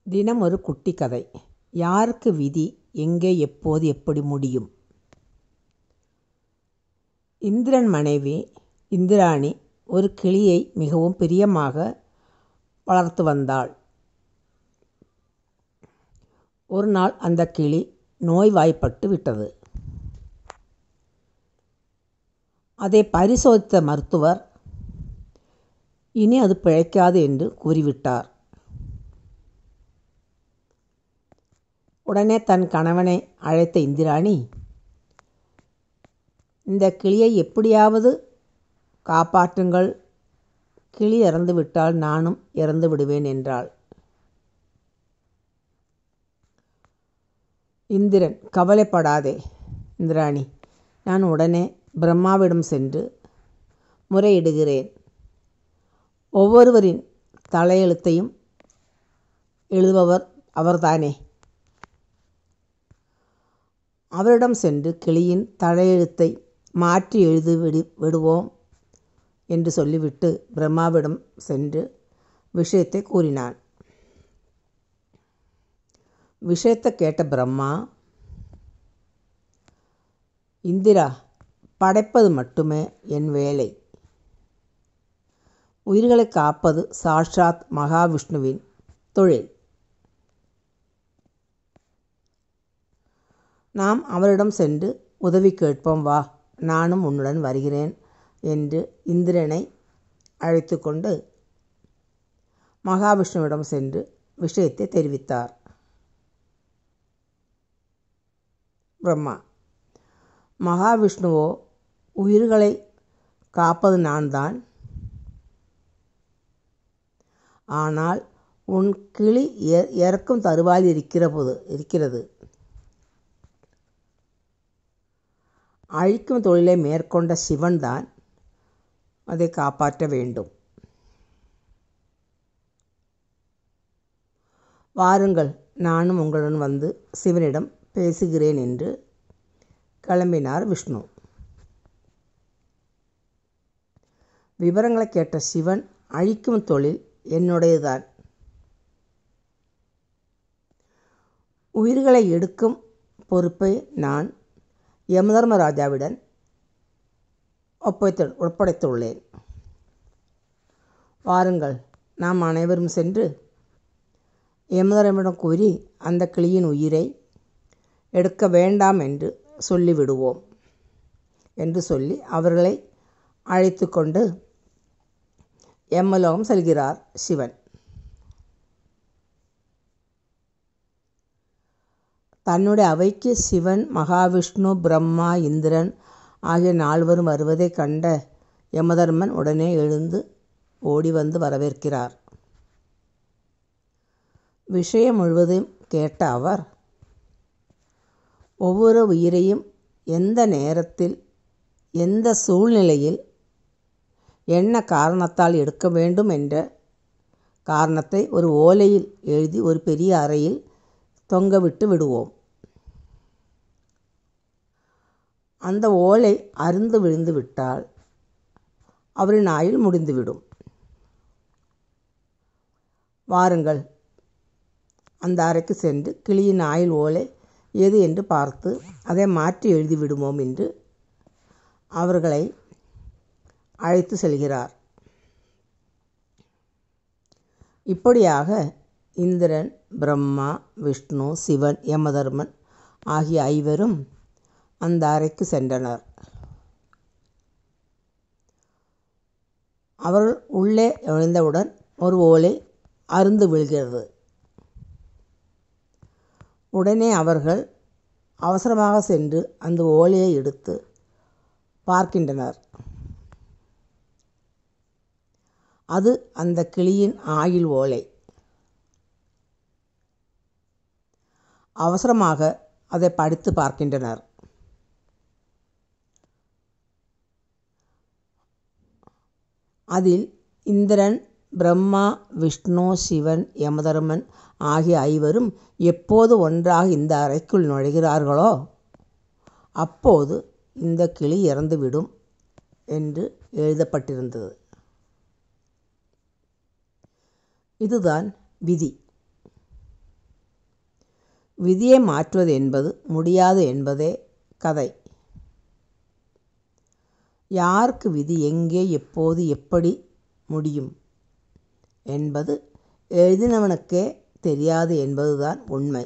தினம் ஒரு குட்டி கதை. யாருக்கு விதி, எங்கே, எப்போது, எப்படி முடியும்? இந்திரன் மனைவி இந்திராணி ஒரு கிளியை மிகவும் பிரியமாக வளர்த்து வந்தாள். ஒரு நாள் அந்த கிளி நோய்வாய்ப்பட்டு விட்டது. அதை பரிசோதித்த மருத்துவர் இனி அது பிழைக்காது என்று கூறிவிட்டார். உடனே தன் கணவனை அழைத்த இந்திராணி, இந்த கிளியை எப்படியாவது காப்பாற்றுங்கள், கிளி இறந்துவிட்டால் நானும் இறந்து விடுவேன் என்றாள். இந்திரன், கவலைப்படாதே இந்திராணி, நான் உடனே பிரம்மாவிடம் சென்று முறையிடுகிறேன். ஒவ்வொருவரின் தலையெழுத்தையும் எழுதுபவர் அவர்தானே. அவரிடம் சென்று கிளியின் தலையெழுத்தை மாற்றி எழுதி விடுவோம் என்று சொல்லிவிட்டு பிரம்மாவிடம் சென்று விஷயத்தை கூறினான். விஷயத்தை கேட்ட பிரம்மா, இந்திரா, படைப்பது மட்டுமே என் வேலை. உயிர்களை காப்பது சாட்சாத் மகாவிஷ்ணுவின் தொழில். நாம் அவரிடம் சென்று உதவி கேட்போம், வா, நானும் உன்னுடன் வருகிறேன் என்று இந்திரனை அழைத்து கொண்டு மகாவிஷ்ணுவிடம் சென்று விஷயத்தை தெரிவித்தார். பிரம்மா, மகாவிஷ்ணுவோ, உயிர்களை காப்பது நான் தான். ஆனால் உன் கிளி இறக்கும் தருவாயில் இருக்கிறது. அழிக்கும் தொழிலை மேற்கொண்ட சிவன் தான் அதை காப்பாற்ற வேண்டும். வாருங்கள், நானும் உங்களுடன் வந்து சிவனிடம் பேசுகிறேன் என்று கிளம்பினார் விஷ்ணு. விவரங்களை கேட்ட சிவன், அழிக்கும் தொழில் என்னுடையதுதான். உயிர்களை எடுக்கும் பொறுப்பை நான் யமதர்மராஜாவிடம் ஒப்படைத்துள்ளேன். வாருங்கள், நாம் அனைவரும் சென்று யமதர்மரிடம் கூறி அந்த கிளியின் உயிரை எடுக்க வேண்டாம் என்று சொல்லிவிடுவோம் என்று சொல்லி அவர்களை அழைத்து கொண்டு யமலோகம் செல்கிறார் சிவன். தன்னுடைய அவைக்கு சிவன், மகாவிஷ்ணு, பிரம்மா, இந்திரன் ஆகிய 4 வருவதை கண்ட யமதர்மன் உடனே எழுந்து ஓடி வந்து வரவேற்கிறார். விஷயம் முழுவதையும் கேட்ட அவர், ஒவ்வொரு உயிரையும் எந்த நேரத்தில், எந்த சூழ்நிலையில், என்ன காரணத்தால் எடுக்க வேண்டும் என்ற காரணத்தை ஒரு ஓலையில் எழுதி ஒரு பெரிய அறையில் தொங்கவிட்டு விடுவோம். அந்த ஓலை அறுந்து விழுந்து விட்டால் அவரின் ஆயுள் முடிந்துவிடும். வாருங்கள், அந்த அறைக்கு சென்று கிளியின் ஆயுள் ஓலை எது என்று பார்த்து அதை மாற்றி எழுதி விடுவோம் என்று அவர்களை அழைத்து செல்கிறார். இப்படியாக இந்திரன், பிரம்மா, விஷ்ணு, சிவன், யமதர்மன் ஆகிய 5 அந்த அறைக்கு சென்றனர். அவர்கள் உள்ளே நுழைந்தவுடன் ஒரு ஓலை அறுந்து விழுகிறது. உடனே அவர்கள் அவசரமாக சென்று அந்த ஓலையை எடுத்து பார்க்கின்றனர். அது அந்த கிளியின் ஆயுள் ஓலை. அவசரமாக அதை படித்து பார்க்கின்றனர். அதில் இந்திரன், பிரம்மா, விஷ்ணு, சிவன், யமதர்மன் ஆகிய 5 எப்போது ஒன்றாக இந்த அறைக்குள் நுழைகிறார்களோ அப்போது இந்த கிளி இறந்துவிடும் என்று எழுதப்பட்டிருந்தது. இதுதான் விதி. விதியை மாற்றுவது என்பது முடியாது என்பதே கதை. யாருக்கு விதி எங்கே எப்போது எப்படி முடியும் என்பது எழுதினவனுக்கே தெரியாது என்பதுதான் உண்மை.